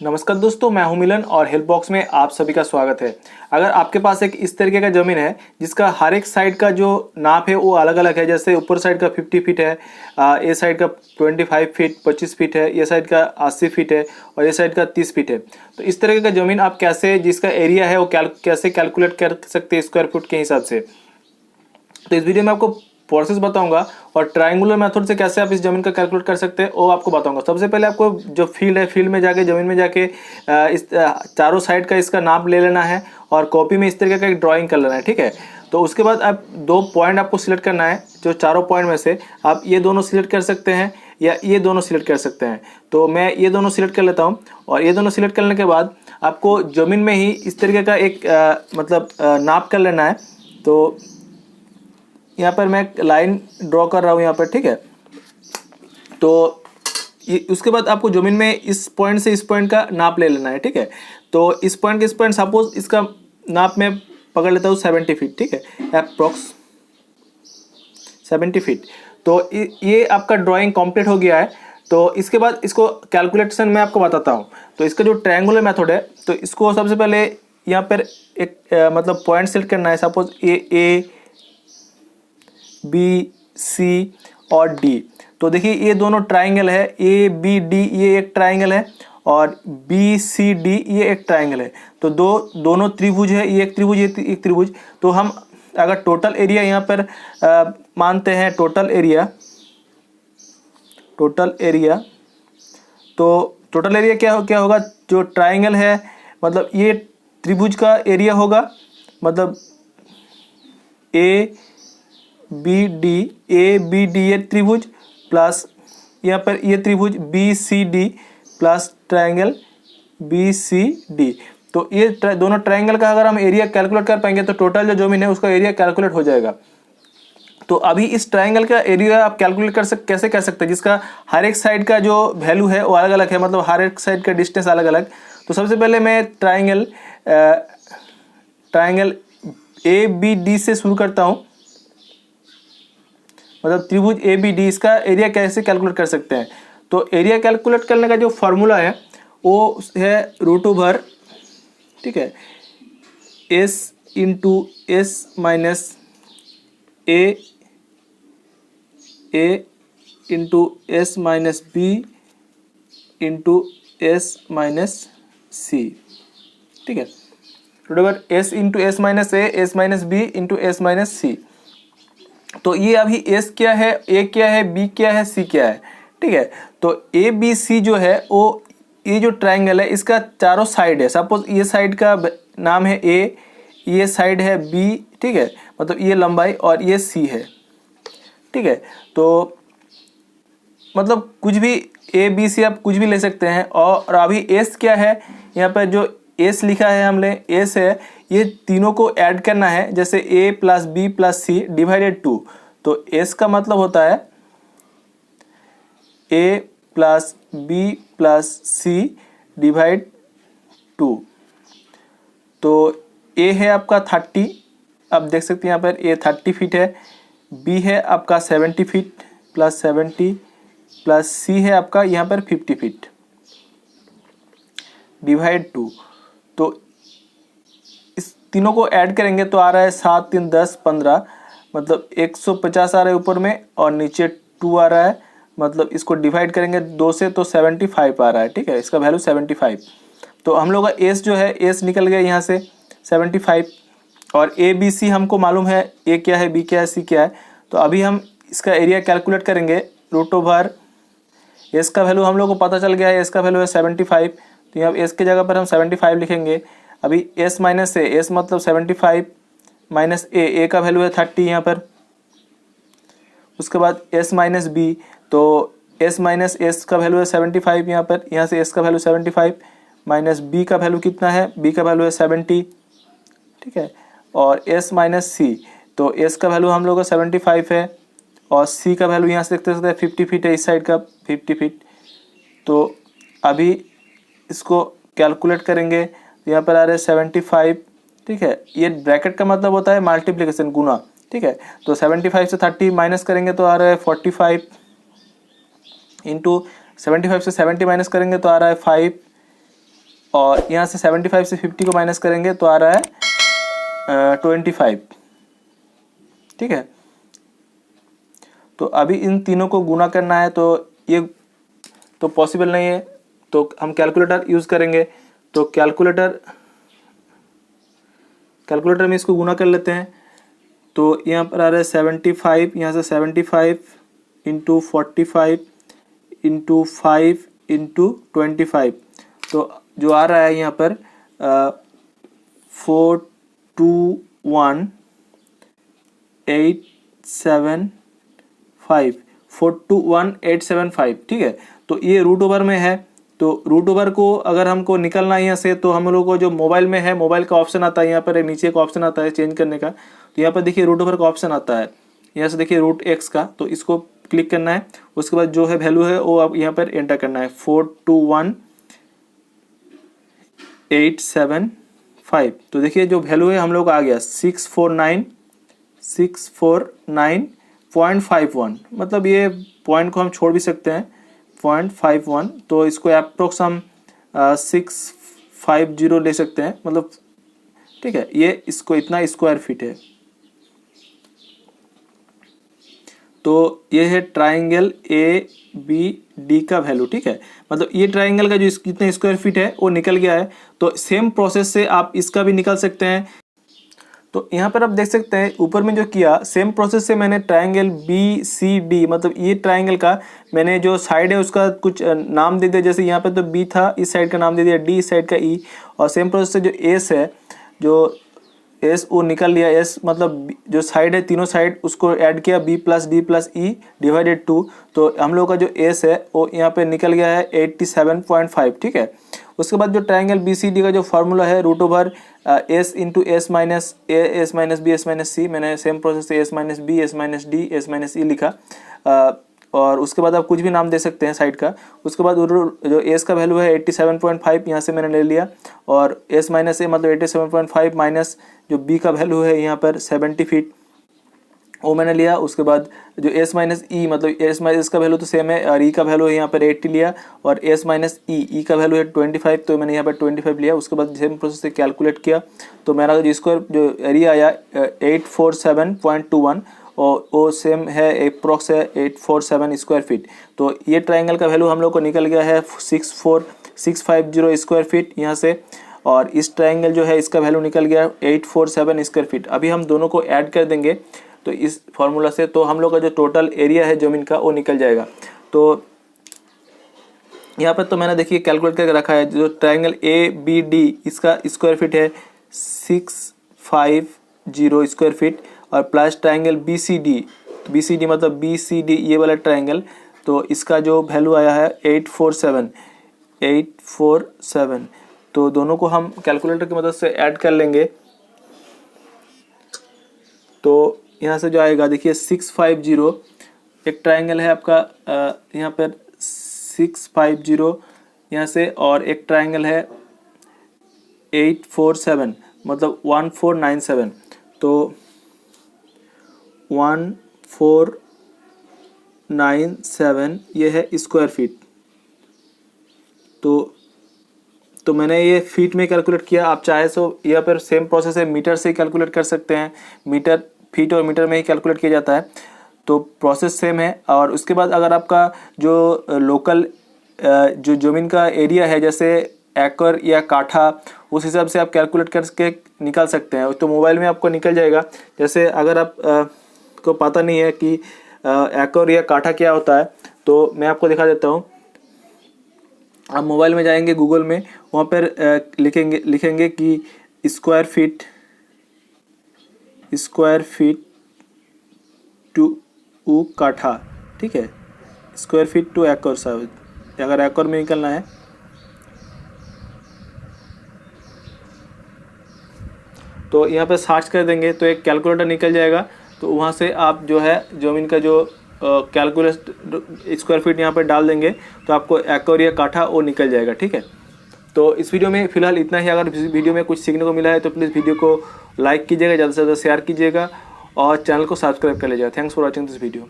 नमस्कार दोस्तों, मैं हूं मिलन और हेल्प बॉक्स में आप सभी का स्वागत है। अगर आपके पास एक इस तरीके का ज़मीन है जिसका हर एक साइड का जो नाप है वो अलग अलग है, जैसे ऊपर साइड का 50 फीट है, ये साइड का 25 फीट 25 फीट है, ये साइड का 80 फीट है और ये साइड का 30 फीट है। तो इस तरीके का ज़मीन आप कैसे, जिसका एरिया है वो कैसे कैलकुलेट कर सकते हैं स्क्वायर फुट के हिसाब से। तो इस वीडियो में आपको प्रोसेस बताऊंगा और ट्रायंगुलर मेथड से कैसे आप इस जमीन का कैलकुलेट कर सकते हैं वो आपको बताऊंगा। सबसे पहले आपको जो फील्ड है, फील्ड में जाके ज़मीन में जाके इस चारों साइड का इसका नाप ले लेना है और कॉपी में इस तरीके का एक ड्राइंग कर लेना है, ठीक है। तो उसके बाद आप दो पॉइंट आपको सिलेक्ट करना है। जो चारों पॉइंट में से आप ये दोनों सिलेक्ट कर सकते हैं या ये दोनों सिलेक्ट कर सकते हैं। तो मैं ये दोनों सिलेक्ट कर लेता हूँ और ये दोनों सिलेक्ट करने के बाद आपको ज़मीन में ही इस तरीके का एक नाप कर लेना है। तो यहाँ पर मैं लाइन ड्रॉ कर रहा हूँ यहाँ पर, ठीक है। तो उसके बाद आपको ज़मीन में इस पॉइंट से इस पॉइंट का नाप ले लेना है, ठीक है। तो इस पॉइंट के इस पॉइंट, सपोज इसका नाप मैं पकड़ लेता हूँ 70 फीट, ठीक है, अप्रॉक्स 70 फीट। तो ये आपका ड्राइंग कंप्लीट हो गया है। तो इसके बाद इसको कैलकुलेशन में आपको बताता हूँ। तो इसका जो ट्रायंगुलर मेथड है, तो इसको सबसे पहले यहाँ पर एक पॉइंट सेलेक्ट करना है। सपोज ए बी सी और डी। तो देखिए ये दोनों ट्राइंगल है, ए बी डी ये एक ट्राइंगल है और बी सी डी ये एक ट्राइंगल है। तो दोनों त्रिभुज है, ये एक त्रिभुज ये एक त्रिभुज। तो हम अगर टोटल एरिया यहाँ पर मानते हैं, टोटल एरिया, तो टोटल एरिया क्या होगा, जो ट्राइंगल है मतलब ये त्रिभुज का एरिया होगा, मतलब ए बी डी ये त्रिभुज प्लस यहाँ पर ये त्रिभुज B C D plus triangle B C D. तो ये दोनों ट्रायंगल का अगर हम एरिया कैलकुलेट कर पाएंगे तो टोटल जो ज़मीन है उसका एरिया कैलकुलेट हो जाएगा। तो अभी इस ट्रायंगल का एरिया आप कैलकुलेट कैसे कर सकते हैं, जिसका हर एक साइड का जो वैल्यू है वो अलग अलग है, मतलब हर एक साइड का डिस्टेंस अलग अलग। तो सबसे पहले मैं ट्रायंगल ए बी डी से शुरू करता हूँ, मतलब त्रिभुज ए बी डी, इसका एरिया कैसे कैलकुलेट कर सकते हैं। तो एरिया कैलकुलेट करने का जो फॉर्मूला है वो है √, ठीक है, S into S minus A into S minus B into S minus C, ठीक है, √, S into S minus S minus B into S minus C. तो ये अभी एस क्या है, ए क्या है, बी क्या है, सी क्या है, ठीक है। तो ए बी सी जो है वो ये जो ट्रायंगल है इसका चारों साइड है। सपोज ये साइड का नाम है ए, ये साइड है बी, ठीक है, मतलब ये लंबाई और ये सी है, ठीक है। तो मतलब कुछ भी ए बी सी आप कुछ भी ले सकते हैं। और अभी एस क्या है, यहाँ पर जो एस लिखा है हमने, एस है, ये तीनों को ऐड करना है, जैसे A plus B plus C divided 2। तो एस का मतलब होता है A plus B plus C divide 2। तो ए है आपका 30, आप देख सकते हैं यहाँ पर ए 30 फीट है, बी है आपका 70 फीट प्लस 70 प्लस सी है आपका यहाँ पर 50 फीट डिवाइड 2। तो इस तीनों को ऐड करेंगे तो आ रहा है 7 3 10 15, मतलब 150 आ रहा है ऊपर में और नीचे 2 आ रहा है, मतलब इसको डिवाइड करेंगे 2 से तो 75 आ रहा है, ठीक है, इसका वैल्यू 75। तो हम लोग का एस जो है, एस निकल गया यहाँ से 75। और ए बी सी हमको मालूम है, ए क्या है, बी क्या है, सी क्या है। तो अभी हम इसका एरिया कैलकुलेट करेंगे। √, एस का वैल्यू हम लोग को पता चल गया है, एस का वैल्यू है 75। तो यहाँ एस की जगह पर हम 75 लिखेंगे। अभी एस माइनस ए, एस मतलब 75 माइनस ए का वैल्यू है 30 यहाँ पर। उसके बाद एस माइनस बी, तो एस माइनस एस का वैल्यू है 75 यहाँ पर, यहाँ से एस का वैल्यू 75 माइनस बी का वैल्यू कितना है, बी का वैल्यू है 70, ठीक है। और एस माइनस सी, तो एस का वैल्यू हम लोग का 75 है और सी का वैल्यू यहाँ से देख सकते हैं 50 फीट है, इस साइड का 50 फीट। तो अभी इसको कैलकुलेट करेंगे, यहाँ पर आ रहा है 75, ठीक है। ये ब्रैकेट का मतलब होता है मल्टीप्लिकेशन, गुना, ठीक है। तो 75 से 30 माइनस करेंगे तो आ रहा है 45 इंटू 75 से 70 माइनस करेंगे तो आ रहा है 5 और यहाँ से 75 से 50 को माइनस करेंगे तो आ रहा है 25। ठीक है, तो अभी इन तीनों को गुना करना है, तो ये तो पॉसिबल नहीं है, तो हम कैलकुलेटर यूज़ करेंगे। तो कैलकुलेटर में इसको गुना कर लेते हैं। तो यहाँ पर आ रहा है 75, यहाँ से 75 इंटू 45 इंटू 5 इंटू 25, तो जो आ रहा है यहाँ पर 421,875, ठीक है। तो ये रूट ओवर में है, तो रूट ओवर को अगर हमको निकलना है यहाँ से, तो हम लोग को जो मोबाइल में है, मोबाइल का ऑप्शन आता है यहाँ पर, नीचे एक ऑप्शन आता है चेंज करने का। तो यहाँ पर देखिए रूट ओवर का ऑप्शन आता है, यहाँ से देखिए रूट एक्स का, तो इसको क्लिक करना है। उसके बाद जो है वैल्यू है वो आप यहाँ पर एंटर करना है, 421,875। तो देखिए जो वैल्यू है हम लोग आ गया 649.51, मतलब ये पॉइंट को हम छोड़ भी सकते हैं 0.51, तो इसको अप्रोक्स हम 650 ले सकते हैं, मतलब ठीक है। ये इसको इतना स्क्वायर फीट है। तो ये है ट्राइंगल ABD का वैल्यू, ठीक है। मतलब ये ट्राइंगल का जो कितने स्क्वायर फीट है वो निकल गया है। तो सेम प्रोसेस से आप इसका भी निकाल सकते हैं। तो यहाँ पर आप देख सकते हैं ऊपर में जो किया, सेम प्रोसेस से मैंने ट्राइंगल BCD, मतलब ये ट्राइंगल का मैंने जो साइड है उसका कुछ नाम दे दिया। जैसे यहाँ पर तो B था, इस साइड का नाम दे दिया D, इस साइड का E। और सेम प्रोसेस से जो S है, जो S वो निकल लिया, S मतलब जो साइड है तीनों साइड उसको ऐड किया, B plus D plus E divided 2। तो हम लोग का जो S है वो यहाँ पे निकल गया है 87.5, ठीक है। उसके बाद जो ट्राइंगल BCD का जो फार्मूला है root over S into S minus A, S minus B, S minus C, मैंने सेम प्रोसेस से S minus B, S minus D, S minus E लिखा। और उसके बाद आप कुछ भी नाम दे सकते हैं साइड का। उसके बाद जो S का वैल्यू है 87.5 यहाँ से मैंने ले लिया, और S माइनस A मतलब 87.5 माइनस जो B का वैल्यू है यहाँ पर 70 फीट वो मैंने लिया। उसके बाद जो S माइनस E मतलब S माइनस का वैल्यू तो सेम है, और E का वैल्यू है यहाँ पर 80 लिया, और S माइनस E का वैल्यू है 25, तो मैंने यहाँ पर 25 लिया। उसके बाद सेम प्रोसेस से कैलकुलेट किया, तो मेरा जो स्क्वायर जो एरिया आया 847.21, और वो सेम है अप्रॉक्स है 847 स्क्वायर फीट। तो ये ट्राइंगल का वैल्यू हम लोग को निकल गया है 64650 स्क्वायर फीट यहाँ से, और इस ट्राइंगल जो है इसका वैल्यू निकल गया 847 स्क्वायर फीट। अभी हम दोनों को ऐड कर देंगे तो इस फॉर्मूला से, तो हम लोग का जो टोटल एरिया है ज़मीन का वो निकल जाएगा। तो यहाँ पर तो मैंने देखिए कैलकुलेट करके रखा है, जो ट्राइंगल ABD इसका स्क्वायर फीट है 650 स्क्वायर फीट, और प्लस ट्राइंगल BCD मतलब BCD ये वाला ट्राइंगल, तो इसका जो वैल्यू आया है 847। तो दोनों को हम कैलकुलेटर की मदद से ऐड कर लेंगे। तो यहाँ से जो आएगा देखिए 650, एक ट्राइंगल है आपका यहाँ पर 650 यहाँ से, और एक ट्राइंगल है 847 मतलब 1497, तो 1497 ये है स्क्वायर फीट। तो मैंने ये फीट में कैलकुलेट किया। आप चाहे तो यहाँ पर सेम प्रोसेस है, मीटर से कैलकुलेट कर सकते हैं, मीटर फीट और मीटर में ही कैलकुलेट किया जाता है, तो प्रोसेस सेम है। और उसके बाद अगर आपका जो लोकल जो ज़मीन का एरिया है, जैसे एकड़ या काठा, उस हिसाब से आप कैलकुलेट करके निकाल सकते हैं, तो मोबाइल में आपको निकल जाएगा। जैसे अगर आप को पता नहीं है कि एकड़ या काठा क्या होता है, तो मैं आपको दिखा देता हूँ। आप मोबाइल में जाएंगे गूगल में, वहाँ पर लिखेंगे कि स्क्वायर फीट टू काठा, ठीक है, स्क्वायर फीट टू एकड़, अगर एकड़ में निकलना है तो यहाँ पे सर्च कर देंगे तो एक कैलकुलेटर निकल जाएगा। तो वहाँ से आप जो है ज़मीन का जो कैलकुलेट स्क्वायर फीट यहाँ पे डाल देंगे तो आपको एकड़ या काठा वो निकल जाएगा, ठीक है। तो इस वीडियो में फ़िलहाल इतना ही। अगर वीडियो में कुछ सीखने को मिला है तो प्लीज़ वीडियो को लाइक कीजिएगा, ज़्यादा से ज़्यादा शेयर कीजिएगा, और चैनल को सब्सक्राइब कर लीजिएगा। Thanks for watching this video.